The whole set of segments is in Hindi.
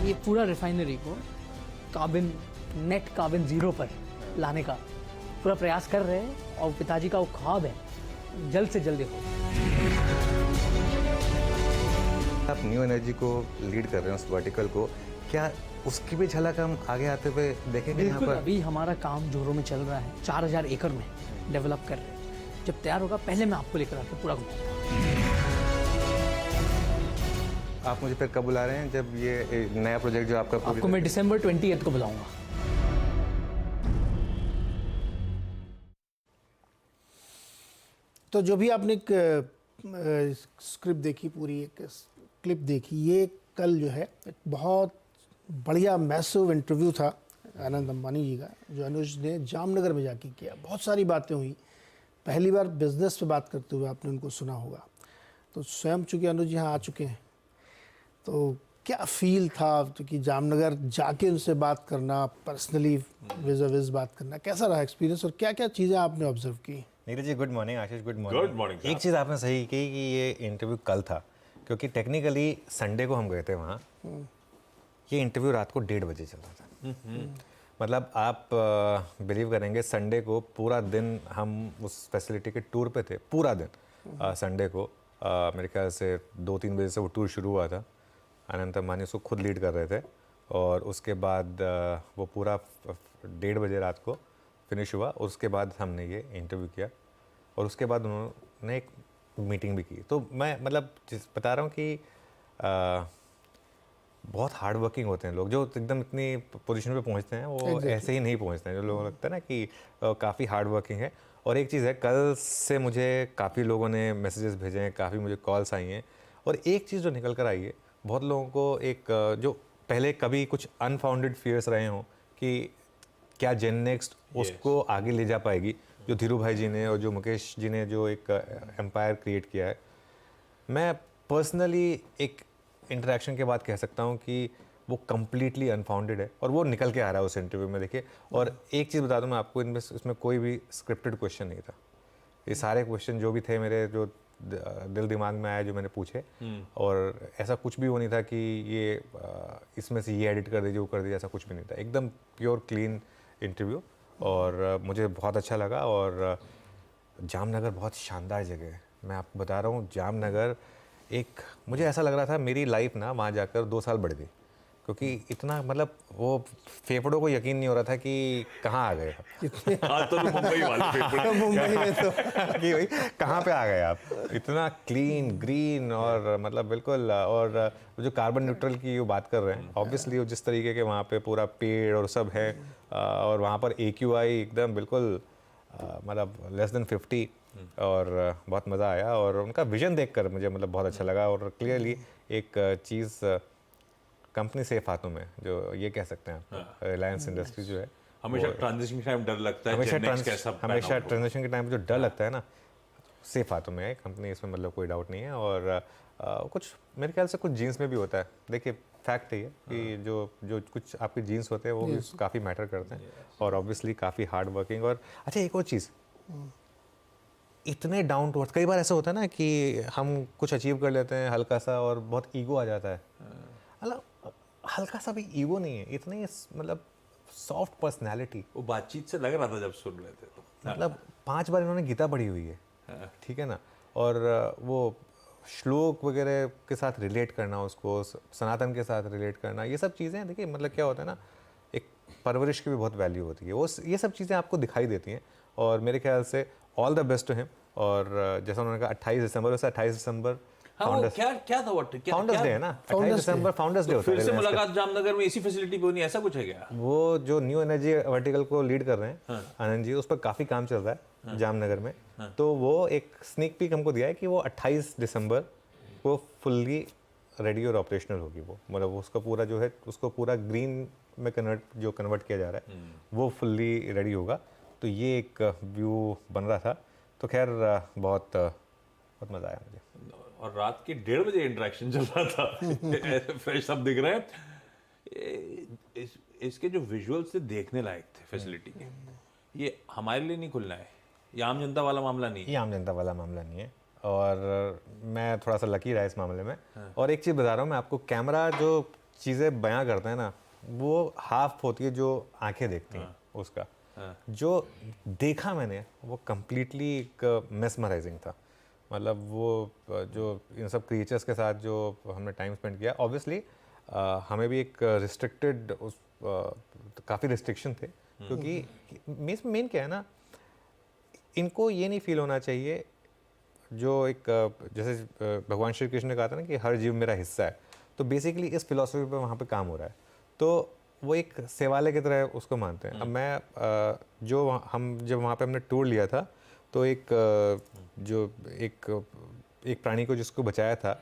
ये पूरा रिफाइनरी को नेट कार्बन जीरो पर लाने का पूरा प्रयास कर रहे हैं और पिताजी का वो ख्वाब है जल्द से जल्द हो। आप न्यू एनर्जी को लीड कर रहे हैं उस वर्टिकल को, क्या उसकी भी झलक हम आगे आते हुए देखेंगे यहाँ पर? अभी हमारा काम जोरों में चल रहा है, 4000 एकड़ में डेवलप कर रहे हैं। जब तैयार होगा पहले मैं आपको लेकर आकर पूरा घुमाऊंगा। आप मुझे फिर कब बुला रहे हैं जब ये नया प्रोजेक्ट जो आपको मैं दिसंबर 20 को बुलाऊंगा। तो जो भी आपने एक स्क्रिप्ट देखी, पूरी एक क्लिप देखी, ये कल जो है एक बहुत बढ़िया मैसिव इंटरव्यू था आनंद अंबानी जी का, जो अनुज ने जामनगर में जाके किया। बहुत सारी बातें हुई, पहली बार बिजनेस पे बात करते हुए आपने उनको सुना होगा। तो स्वयं चूँकि अनुज यहाँ आ चुके हैं, तो क्या फील था कि जामनगर जाके उनसे बात करना, पर्सनली विज़ बात करना, कैसा रहा एक्सपीरियंस और क्या क्या चीज़ें आपने ऑब्जर्व की? नीरज जी गुड मॉर्निंग, आशीष गुड मॉर्निंग। Good morning. एक चीज़ आपने सही की कि ये इंटरव्यू कल था, क्योंकि टेक्निकली संडे को हम गए थे वहाँ। ये इंटरव्यू रात को 1:30 बजे चल रहा था। मतलब आप बिलीव करेंगे, संडे को पूरा दिन हम उस फैसिलिटी के टूर पे थे, पूरा दिन। संडे को मेरे ख्याल से 2-3 बजे से वो टूर शुरू हुआ था। अनंत अंबानी उसको खुद लीड कर रहे थे और उसके बाद वो पूरा 1:30 बजे रात को फिनिश हुआ। उसके बाद हमने ये इंटरव्यू किया और उसके बाद उन्होंने एक मीटिंग भी की। तो मैं मतलब बता रहा हूँ कि बहुत हार्ड वर्किंग होते हैं लोग, जो एकदम इतनी पोजीशन पे पहुँचते हैं वो ऐसे ही नहीं पहुँचते हैं। जो लोगों को लगता है ना कि काफ़ी हार्ड वर्किंग है। और एक चीज़ है, कल से मुझे काफ़ी लोगों ने मैसेजेस भेजे हैं, काफ़ी मुझे कॉल्स आई हैं। और एक चीज़ जो निकल कर आई है, बहुत लोगों को एक जो पहले कभी कुछ अनफाउंडेड फियर्स रहे हों कि क्या जेन नेक्स्ट उसको आगे ले जा पाएगी, जो धीरू भाई जी ने और जो मुकेश जी ने जो एक एम्पायर क्रिएट किया है। मैं पर्सनली एक इंटरेक्शन के बाद कह सकता हूँ कि वो कम्प्लीटली अनफाउंडेड है और वो निकल के आ रहा है उस इंटरव्यू में। देखिए, और एक चीज़ बता दूँ मैं आपको, इसमें कोई भी स्क्रिप्टेड क्वेश्चन नहीं था। ये सारे क्वेश्चन जो भी थे मेरे, जो दिल दिमाग में आया, जो मैंने पूछे, और ऐसा कुछ भी वो नहीं था कि ये इसमें से ये एडिट कर दीजिए, वो कर दीजिए, ऐसा कुछ भी नहीं था। एकदम प्योर क्लीन इंटरव्यू और मुझे बहुत अच्छा लगा। और जामनगर बहुत शानदार जगह है, मैं आपको बता रहा हूँ। जामनगर एक, मुझे ऐसा लग रहा था मेरी लाइफ ना वहाँ जाकर 2 साल बढ़ गई, क्योंकि इतना मतलब वो फेफड़ों को यकीन नहीं हो रहा था कि कहाँ आ गए आप। तो मुंबई वाले फेफड़े मुंबई में तो कि भाई कहाँ पे आ गए आप, इतना क्लीन ग्रीन और मतलब बिल्कुल। और जो कार्बन न्यूट्रल की जो बात कर रहे हैं, ऑब्वियसली वो जिस तरीके के वहाँ पे पूरा पेड़ और सब है, और वहाँ पर AQI एकदम बिल्कुल मतलब लेस देन 50, और बहुत मज़ा आया। और उनका विजन देखकर मुझे मतलब बहुत अच्छा लगा। और क्लियरली एक चीज़, कंपनी सेफ हाथों में, जो ये कह सकते हैं आप, रिलायंस इंडस्ट्री जो है, हमेशा ट्रांजिशन के टाइम डर लगता है, हमेशा हमेशा ट्रांजिशन के टाइम जो डर लगता है ना, सेफ हाथों में है कंपनी, इसमें मतलब कोई डाउट नहीं है। और कुछ मेरे ख्याल से कुछ जीन्स में भी होता है। देखिए, फैक्ट है कि जो कुछ आपके जीन्स होते हैं वो भी काफ़ी मैटर करते हैं, और ऑब्वियसली काफ़ी हार्ड वर्किंग। और अच्छा, एक और चीज़, इतने डाउन टू अर्थ, कई बार ऐसा होता है ना कि हम कुछ अचीव कर लेते हैं हल्का सा और बहुत ईगो आ जाता है। मतलब हल्का सा भी ईगो नहीं है, इतनी मतलब सॉफ्ट पर्सनैलिटी। वो बातचीत से लग रहा था जब सुन रहे थे तो, मतलब 5 बार इन्होंने गीता पढ़ी हुई है, ठीक है ना। और वो श्लोक वगैरह के साथ रिलेट करना, उसको सनातन के साथ रिलेट करना, ये सब चीज़ें देखिए, मतलब क्या होता है ना, एक परवरिश की भी बहुत वैल्यू होती है। वो ये सब चीज़ें आपको दिखाई देती हैं। और मेरे ख्याल से all the best to him. और जैसा उन्होंने कहा 28 दिसंबर, वैसे 28 दिसंबर फाउंडर्स, क्या था, फाउंडर्स डे है ना, 28 दिसंबर फाउंडर्स डे होता है। फिर से मुलाकात जामनगर में इसी फैसिलिटी पे होनी, ऐसा कुछ है क्या? वो जो न्यू एनर्जी वर्टिकल को लीड कर रहे हैं आनंद जी, उस पर काफ़ी काम चल रहा है जामनगर में। तो वो एक स्नीक पीक हमको दिया है कि वो 28 दिसंबर को फुल्ली रेडी और ऑपरेशनल होगी। वो मतलब उसका पूरा जो है, उसको पूरा ग्रीन में कन्वर्ट किया जा रहा है, वो फुल्ली रेडी होगा। तो ये एक व्यू बन रहा था। तो खैर बहुत मज़ा आया मुझे। और रात के 1:30 बजे इंटरेक्शन चल रहा था। फ्रेश सब दिख रहे हैं। इसके जो विजुअल्स थे देखने लायक थे फैसिलिटी के। ये हमारे लिए नहीं खुलना है, ये आम जनता वाला मामला नहीं है। ये आम जनता वाला मामला नहीं है, और मैं थोड़ा सा लकी रहा इस मामले में। और एक चीज़ बता रहा हूँ मैं आपको, कैमरा जो चीज़ें बयां करते हैं ना, वो हाफ होती है जो आंखें देखती हैं उसका। जो देखा मैंने वो कम्प्लीटली एक मेस्मराइजिंग था। मतलब वो जो इन सब क्रिएचर्स के साथ जो हमने टाइम स्पेंड किया, ऑब्वियसली हमें भी एक रिस्ट्रिक्टेड काफ़ी रिस्ट्रिक्शन थे, क्योंकि मेन क्या है ना, इनको ये नहीं फील होना चाहिए जो एक जैसे भगवान श्री कृष्ण ने कहा था ना कि हर जीव मेरा हिस्सा है, तो बेसिकली इस फिलॉसफी पे वहाँ पे काम हो रहा है। तो वो एक सेवाले की तरह उसको मानते हैं। अब मैं हम जब वहाँ पे हमने टूर लिया था, तो एक प्राणी को जिसको बचाया था,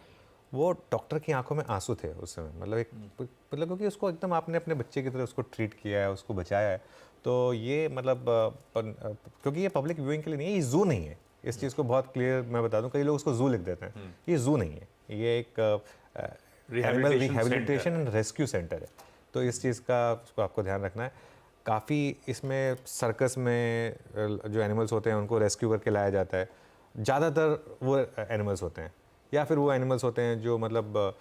वो डॉक्टर की आंखों में आंसू थे उस समय। मतलब क्योंकि उसको एकदम आपने अपने बच्चे की तरह उसको ट्रीट किया है, उसको बचाया है। तो ये मतलब क्योंकि ये पब्लिक व्यूइंग के लिए नहीं है, ये जू नहीं है। इस चीज़ को बहुत क्लियर मैं बता दूं, कई लोग उसको जू लिख देते हैं, ये जू नहीं है, ये एक animal rehabilitation and rescue centre है। तो इस चीज़ का उसको आपको ध्यान रखना है। काफ़ी इसमें सर्कस में जो एनिमल्स होते हैं उनको रेस्क्यू करके लाया जाता है। ज़्यादातर वो एनिमल्स होते हैं, या फिर वो एनिमल्स होते हैं जो मतलब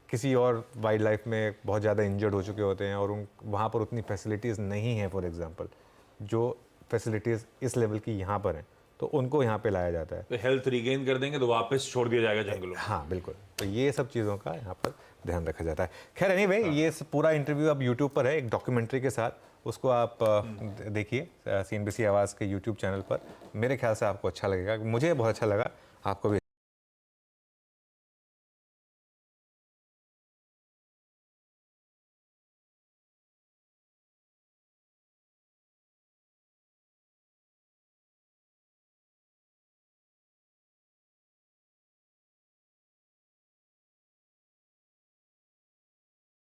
किसी और वाइल्ड लाइफ में बहुत ज़्यादा इंजर्ड हो चुके होते हैं और वहाँ पर उतनी फैसिलिटीज़ नहीं हैं। फॉर एग्जांपल, जो फैसिलिटीज़ इस लेवल की यहाँ पर हैं, तो उनको यहाँ पे लाया जाता है। तो हेल्थ रिगेन कर देंगे तो वापस छोड़ दिया जाएगा जंगलों में। हाँ बिल्कुल, तो ये सब चीज़ों का यहाँ पर ध्यान रखा जाता है। खैर एनीवे, ये पूरा इंटरव्यू अब यूट्यूब पर है एक डॉक्यूमेंट्री के साथ, उसको आप देखिए CNBC आवाज़ के यूट्यूब चैनल पर। मेरे ख्याल से आपको अच्छा लगेगा, मुझे बहुत अच्छा लगा, आपको भी